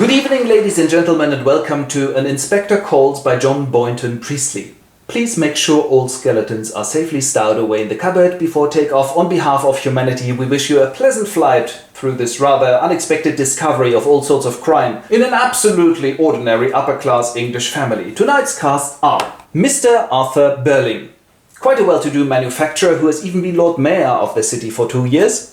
Good evening, ladies and gentlemen, and welcome to An Inspector Calls by John Boynton Priestley. Please make sure all skeletons are safely stowed away in the cupboard before takeoff. On behalf of humanity, we wish you a pleasant flight through this rather unexpected discovery of all sorts of crime in an absolutely ordinary upper-class English family. Tonight's cast are Mr. Arthur Berling, quite a well-to-do manufacturer who has even been Lord Mayor of the city for 2 years.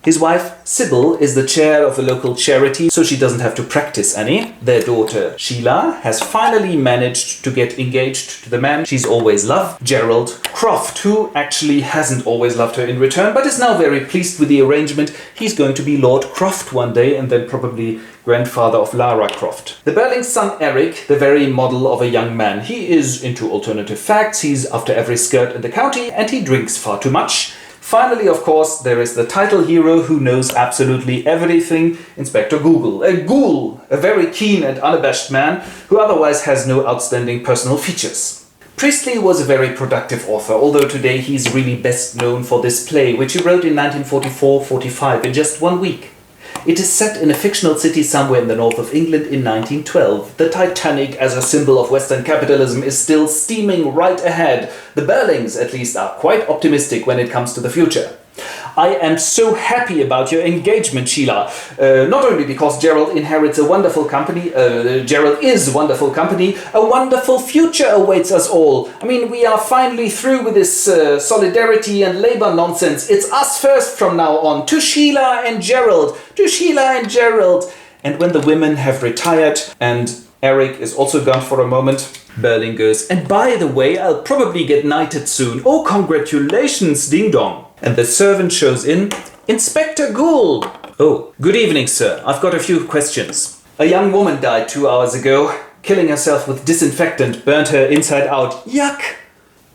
His wife, Sybil, is the chair of a local charity, so she doesn't have to practice any. Their daughter, Sheila, has finally managed to get engaged to the man she's always loved, Gerald Croft, who actually hasn't always loved her in return, but is now very pleased with the arrangement. He's going to be Lord Croft one day, and then probably grandfather of Lara Croft. The Berling's son, Eric, the very model of a young man. He is into alternative facts, he's after every skirt in the county, and he drinks far too much. Finally, of course, there is the title hero who knows absolutely everything, Inspector Google. A ghoul, a very keen and unabashed man who otherwise has no outstanding personal features. Priestley was a very productive author, although today he's really best known for this play, which he wrote in 1944-45 in just 1 week. It is set in a fictional city somewhere in the north of England in 1912. The Titanic, as a symbol of Western capitalism, is still steaming right ahead. The Berlings, at least, are quite optimistic when it comes to the future. I am so happy about your engagement, Sheila. Not only because Gerald inherits a wonderful company, Gerald is wonderful company, a wonderful future awaits us all. I mean, we are finally through with this solidarity and labor nonsense. It's us first from now on. To Sheila and Gerald. To Sheila and Gerald. And when the women have retired and Eric is also gone for a moment, Berling goes, and by the way, I'll probably get knighted soon. Oh, congratulations, ding dong. And the servant shows in, Inspector Gould. Oh, good evening, sir. I've got a few questions. A young woman died 2 hours ago, killing herself with disinfectant, burnt her inside out. Yuck!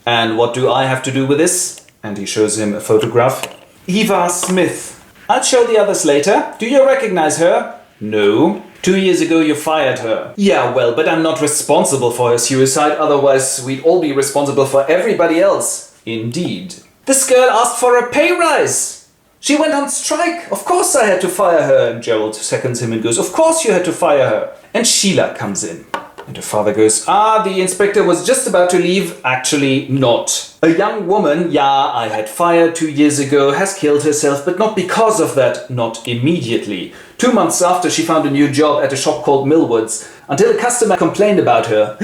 And what do I have to do with this? And he shows him a photograph. Eva Smith. I'll show the others later. Do you recognize her? No. 2 years ago you fired her. Yeah, well, but I'm not responsible for her suicide, otherwise we'd all be responsible for everybody else. Indeed. This girl asked for a pay rise. She went on strike. Of course I had to fire her. And Gerald seconds him and goes, of course you had to fire her. And Sheila comes in. And her father goes, the inspector was just about to leave. Actually not. A young woman, I had fired 2 years ago, has killed herself, but not because of that, not immediately. 2 months after, she found a new job at a shop called Millwoods, until a customer complained about her.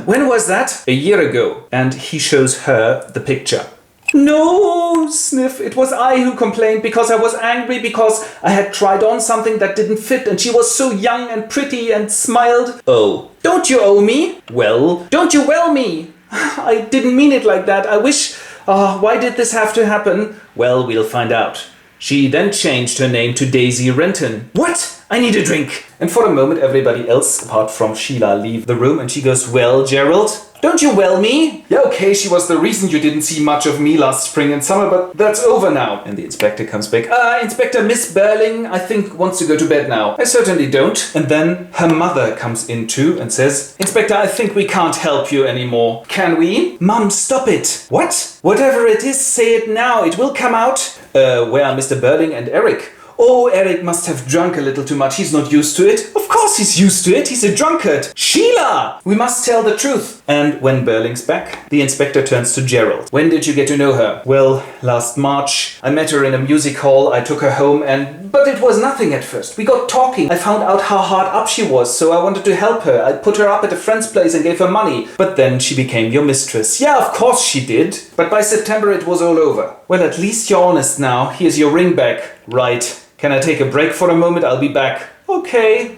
When was that? A year ago. And he shows her the picture. No, sniff, it was I who complained because I was angry because I had tried on something that didn't fit and she was so young and pretty and smiled. Oh, don't you owe me? Well, don't you well me? I didn't mean it like that. I wish... why did this have to happen? Well, we'll find out. She then changed her name to Daisy Renton. What? I need a drink. And for a moment, everybody else, apart from Sheila, leave the room and she goes, well, Gerald, don't you well me? Yeah, okay, she was the reason you didn't see much of me last spring and summer, but that's over now. And the inspector comes back. Inspector, Miss Berling, I think, wants to go to bed now. I certainly don't. And then her mother comes in too and says, Inspector, I think we can't help you anymore. Can we? Mum, stop it. What? Whatever it is, say it now. It will come out. Where are Mr. Berling and Eric? Oh, Eric must have drunk a little too much. He's not used to it. Of course he's used to it. He's a drunkard. Sheila! We must tell the truth. And when Berling's back, the inspector turns to Gerald. When did you get to know her? Well, last March. I met her in a music hall. I took her home but it was nothing at first. We got talking. I found out how hard up she was, so I wanted to help her. I put her up at a friend's place and gave her money. But then she became your mistress. Yeah, of course she did. But by September it was all over. Well, at least you're honest now. Here's your ring back. Right. Can I take a break for a moment? I'll be back. Okay.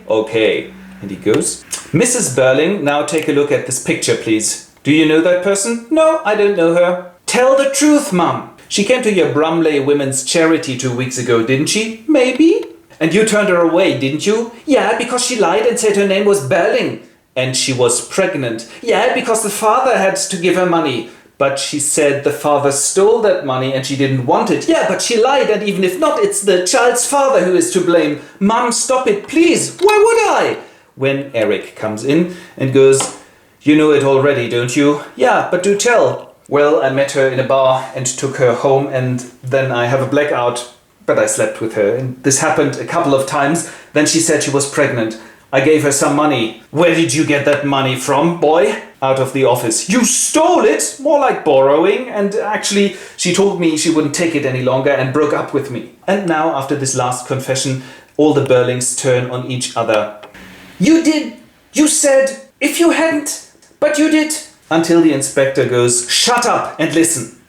And he goes. Mrs. Berling, now take a look at this picture, please. Do you know that person? No, I don't know her. Tell the truth, Mum. She came to your Brumley Women's Charity 2 weeks ago, didn't she? Maybe. And you turned her away, didn't you? Yeah, because she lied and said her name was Berling. And she was pregnant. Yeah, because the father had to give her money. But she said the father stole that money and she didn't want it. Yeah, but she lied, and even if not, it's the child's father who is to blame. Mum, stop it, please. Why would I? When Eric comes in and goes, you know it already, don't you? Yeah, but do tell. Well, I met her in a bar and took her home, and then I have a blackout. But I slept with her, and this happened a couple of times. Then she said she was pregnant. I gave her some money. Where did you get that money from, boy? Out of the office. You stole it? More like borrowing. And actually, she told me she wouldn't take it any longer and broke up with me. And now, after this last confession, all the Burlings turn on each other. You did. You said. If you hadn't. But you did. Until the inspector goes, shut up and listen.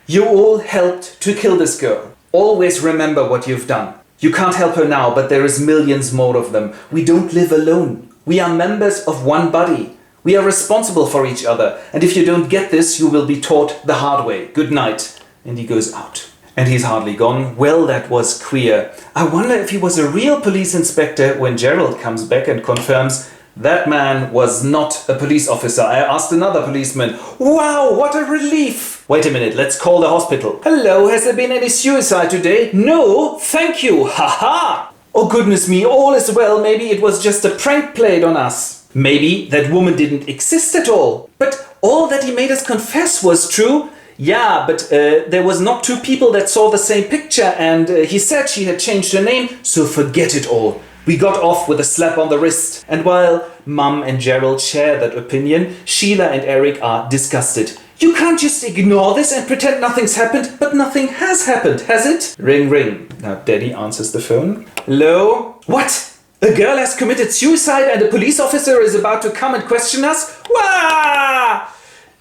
You all helped to kill this girl. Always remember what you've done. You can't help her now, but there is millions more of them. We don't live alone. We are members of one body. We are responsible for each other. And if you don't get this, you will be taught the hard way. Good night. And he goes out. And he's hardly gone. Well, that was queer. I wonder if he was a real police inspector when Gerald comes back and confirms that man was not a police officer. I asked another policeman. Wow, what a relief. Wait a minute, let's call the hospital. Hello, has there been any suicide today? No, thank you. Haha. Oh goodness me, all is well. Maybe it was just a prank played on us. Maybe that woman didn't exist at all. But all that he made us confess was true. Yeah, but there was not two people that saw the same picture, and he said she had changed her name, so forget it all. We got off with a slap on the wrist. And while Mum and Gerald share that opinion, Sheila and Eric are disgusted. You can't just ignore this and pretend nothing's happened, but nothing has happened, has it? Ring, ring. Now Daddy answers the phone. Hello? What? A girl has committed suicide and a police officer is about to come and question us? Wah!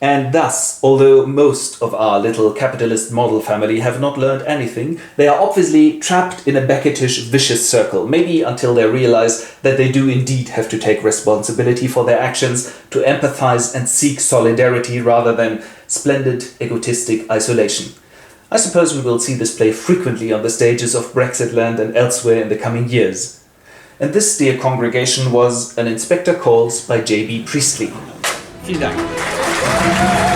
And thus, although most of our little capitalist model family have not learned anything, they are obviously trapped in a Beckettish vicious circle, maybe until they realize that they do indeed have to take responsibility for their actions, to empathize and seek solidarity rather than splendid egotistic isolation. I suppose we will see this play frequently on the stages of Brexitland and elsewhere in the coming years. And this, dear congregation, was An Inspector Calls by J.B. Priestley. Vielen Dank.